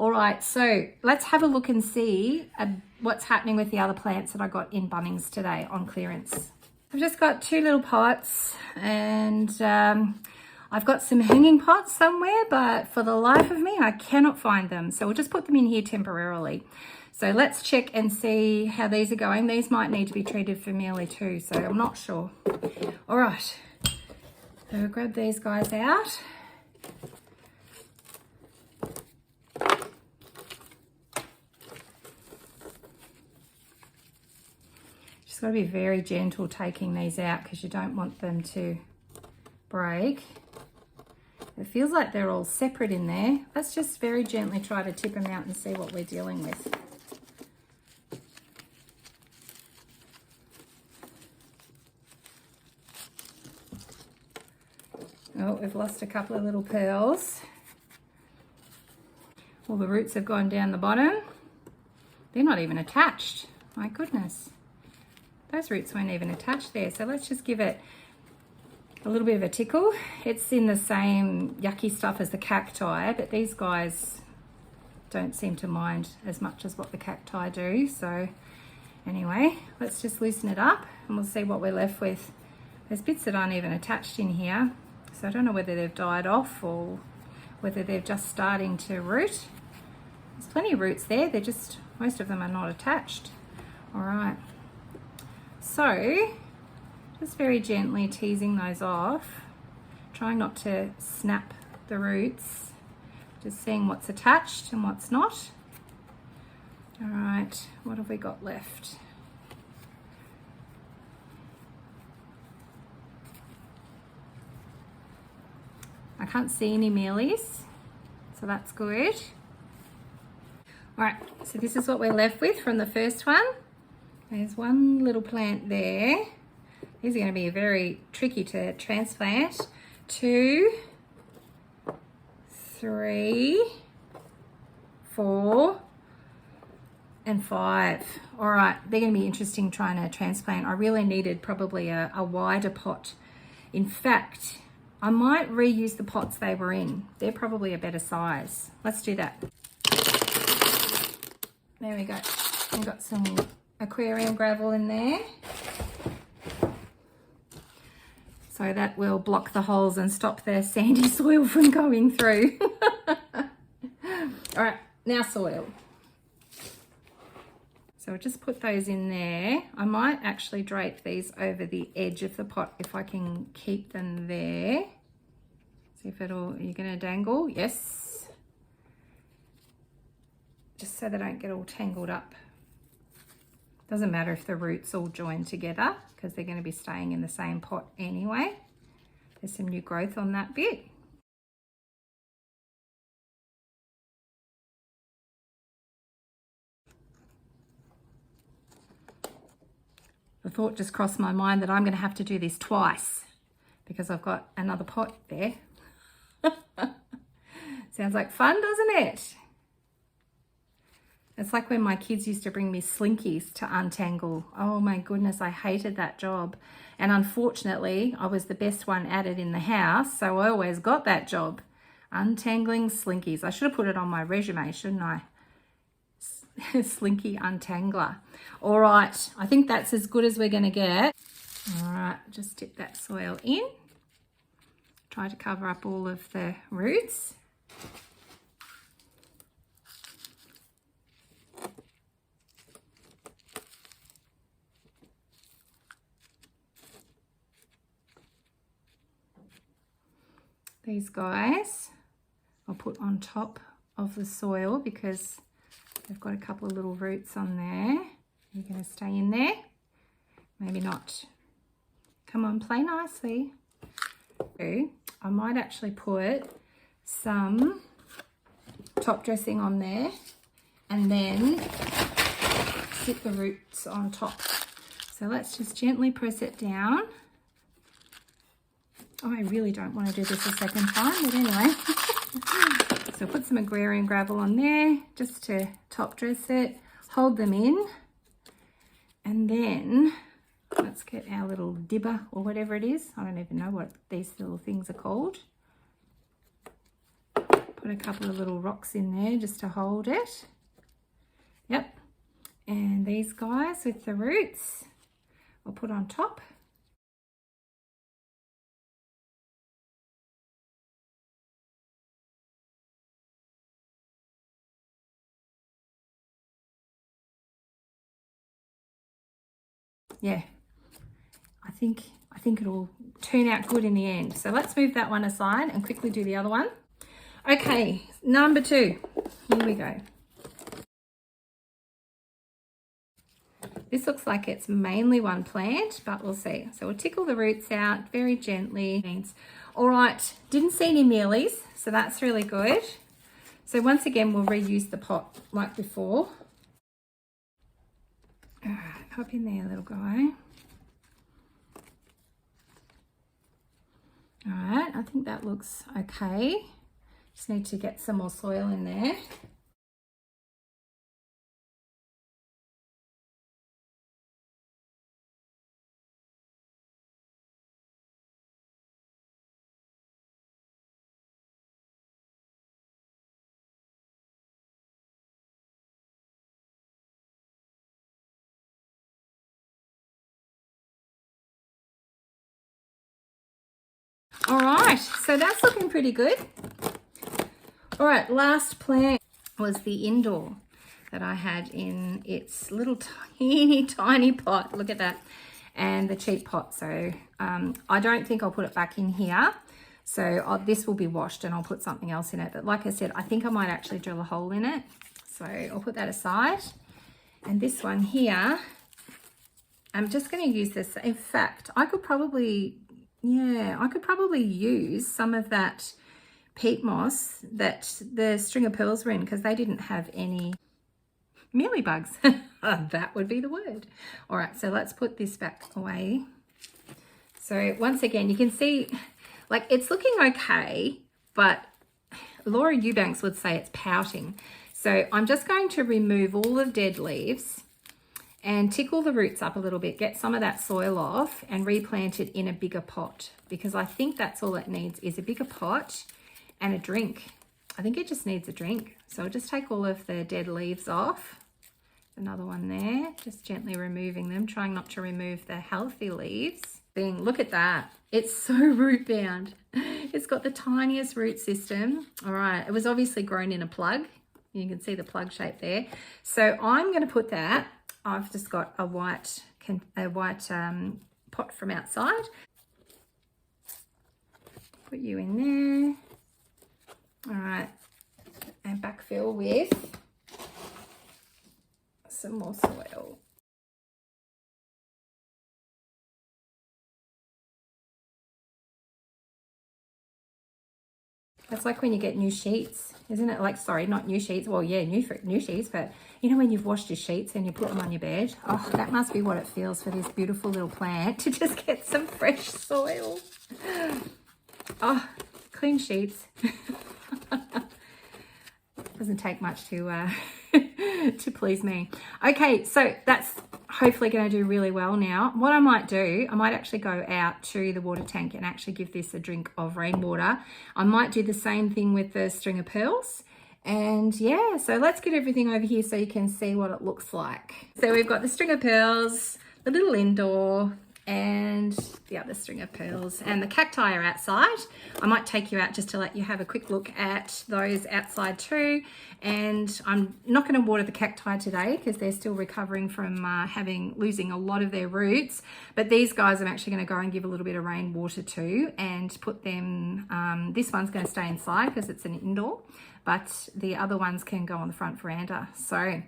All right, so let's have a look and see what's happening with the other plants that I got in Bunnings today on clearance. I've just got 2 little pots, and I've got some hanging pots somewhere, but for the life of me, I cannot find them. So we'll just put them in here temporarily. So let's check and see how these are going. These might need to be treated for mealie too, so I'm not sure. All right, so we'll grab these guys out. Just got to be very gentle taking these out because you don't want them to break. It feels like they're all separate in there. Let's just very gently try to tip them out and see what we're dealing with. Oh, we've lost a couple of little pearls. All the roots have gone down the bottom. They're not even attached. My goodness. Those roots weren't even attached there. So let's just give it a little bit of a tickle. It's in the same yucky stuff as the cacti, but these guys don't seem to mind as much as what the cacti do. So anyway, let's just loosen it up and we'll see what we're left with. There's bits that aren't even attached in here. So I don't know whether they've died off or whether they're just starting to root. There's plenty of roots there. They're just, most of them are not attached. All right. So just very gently teasing those off, trying not to snap the roots, just seeing what's attached and what's not. All right, what have we got left? I can't see any mealies, so that's good. All right, so this is what we're left with from the first one. There's one little plant there. These are going to be very tricky to transplant. 2, 3, 4, and 5. All right, they're going to be interesting trying to transplant. I really needed probably a wider pot. In fact, I might reuse the pots they were in. They're probably a better size. Let's do that. There we go. We've got some aquarium gravel in there. So that will block the holes and stop the sandy soil from going through. All right, now soil. So I'll just put those in there. I might actually drape these over the edge of the pot if I can keep them there. See if it'll, you're gonna dangle? Yes. Just so they don't get all tangled up. Doesn't matter if the roots all join together because they're gonna be staying in the same pot anyway. There's some new growth on that bit. The thought just crossed my mind that I'm going to have to do this twice because I've got another pot there. Sounds like fun, doesn't it? It's like when my kids used to bring me slinkies to untangle. Oh my goodness, I hated that job. And unfortunately, I was the best one at it in the house, so I always got that job. Untangling slinkies. I should have put it on my resume, shouldn't I? Slinky untangler. All right, I think that's as good as we're going to get. All right, just dip that soil in. Try to cover up all of the roots. These guys I'll put on top of the soil because they've got a couple of little roots on there. You're going to stay in there. Maybe not. Come on, play nicely. I might actually put some top dressing on there and then sit the roots on top. So let's just gently press it down. Oh, I really don't want to do this a second time, but anyway. So put some agrarian gravel on there just to top dress it, hold them in, and then let's get our little dibber or whatever it is. I don't even know what these little things are called. Put a couple of little rocks in there just to hold it. Yep. And these guys with the roots I'll put on top. Yeah, I think it'll turn out good in the end. So let's move that one aside and quickly do the other one. Okay, number 2. Here we go. This looks like it's mainly one plant, but we'll see. So we'll tickle the roots out very gently. All right, didn't see any mealies, so that's really good. So once again, we'll reuse the pot like before. All right, hop in there, little guy. All right, I think that looks okay. Just need to get some more soil in there. All right, so that's looking pretty good. All right, last plant was the indoor that I had in its little tiny pot. Look at that. And the cheap pot. So I don't think I'll put it back in here. So this will be washed and I'll put something else in it. But like I said, I think I might actually drill a hole in it. So I'll put that aside. And this one here, I'm just going to use this. In fact, I could probably use some of that peat moss that the string of pearls were in, because they didn't have any mealie bugs. That would be the word. All right, so let's put this back away. So once again, you can see, like, it's looking okay, but Laura Eubanks would say it's pouting. So I'm just going to remove all the dead leaves and tickle the roots up a little bit, get some of that soil off and replant it in a bigger pot, because I think that's all it needs is a bigger pot and a drink. I think it just needs a drink. So I'll just take all of the dead leaves off. Another one there, just gently removing them, trying not to remove the healthy leaves. Look at that. It's so root bound. It's got the tiniest root system. All right, it was obviously grown in a plug. You can see the plug shape there. So I'm going to put that. I've just got a white pot from outside. Put you in there. All right, and backfill with some more soil. That's like when you get new sheets, isn't it? Like, sorry, not new sheets. Well, yeah, new sheets, but you know when you've washed your sheets and you put them on your bed? Oh, that must be what it feels for this beautiful little plant to just get some fresh soil. Oh, clean sheets. Doesn't take much to to please me. Okay, so that's hopefully going to do really well now. What I might do, I might actually go out to the water tank and actually give this a drink of rainwater. I might do the same thing with the string of pearls. And yeah, so let's get everything over here so you can see what it looks like. So we've got the string of pearls, the little indoor, and the other string of pearls, and the cacti are outside. I might take you out just to let you have a quick look at those outside too. And I'm not going to water the cacti today because they're still recovering from losing a lot of their roots. But these guys I'm actually going to go and give a little bit of rainwater to and put them, this one's going to stay inside because it's an indoor, but the other ones can go on the front veranda. So,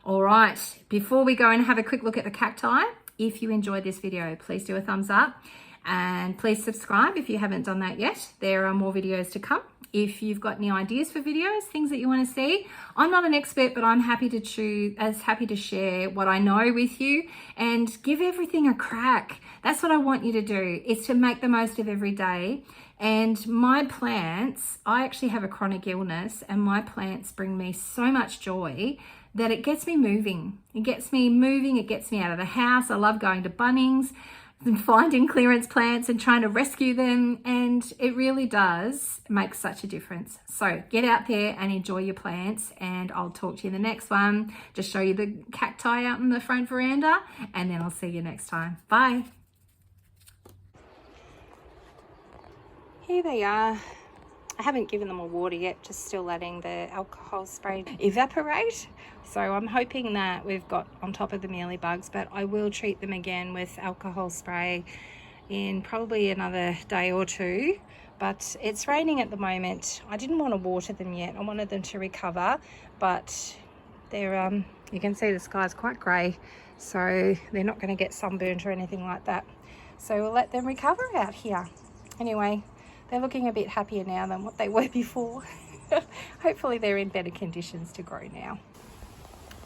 all right, before we go and have a quick look at the cacti, if you enjoyed this video, please do a thumbs up and please subscribe if you haven't done that yet. There are more videos to come. If you've got any ideas for videos, things that you want to see, I'm not an expert, but I'm happy to share what I know with you and give everything a crack. That's what I want you to do, is to make the most of every day. And my plants, I actually have a chronic illness, and my plants bring me so much joy that it gets me moving. It gets me moving, it gets me out of the house. I love going to Bunnings, finding clearance plants and trying to rescue them, and it really does make such a difference. So get out there and enjoy your plants, and I'll talk to you in the next one. Just show you the cacti out in the front veranda, and then I'll see you next time. Bye. Here they are. I haven't given them a water yet, just still letting the alcohol spray evaporate. So I'm hoping that we've got on top of the mealie bugs, but I will treat them again with alcohol spray in probably another day or two. But it's raining at the moment. I didn't want to water them yet. I wanted them to recover, but they're you can see the sky's quite grey, so they're not going to get sunburnt or anything like that. So we'll let them recover out here. Anyway, they're looking a bit happier now than what they were before. Hopefully they're in better conditions to grow now.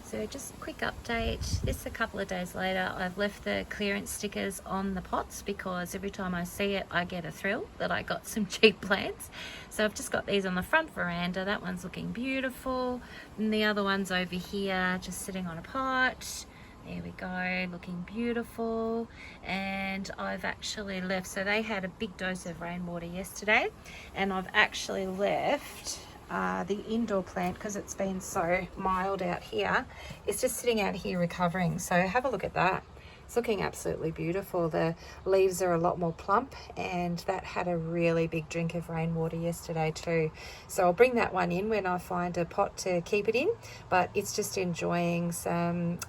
So just a quick update. This a couple of days later. I've left the clearance stickers on the pots because every time I see it I get a thrill that I got some cheap plants. So I've just got these on the front veranda. That one's looking beautiful, and the other one's over here just sitting on a pot. There we go, looking beautiful. And I've actually left, so they had a big dose of rainwater yesterday, and I've actually left the indoor plant, because it's been so mild out here, it's just sitting out here recovering. So have a look at that. It's looking absolutely beautiful. The leaves are a lot more plump, and that had a really big drink of rainwater yesterday too. So I'll bring that one in when I find a pot to keep it in, but it's just enjoying some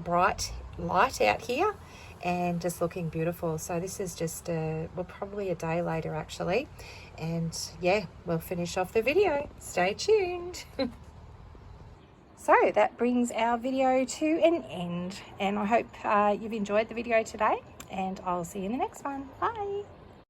bright light out here and just looking beautiful. So this is just well, probably a day later actually, and yeah, we'll finish off the video. Stay tuned. So that brings our video to an end, and I hope you've enjoyed the video today, and I'll see you in the next one. Bye.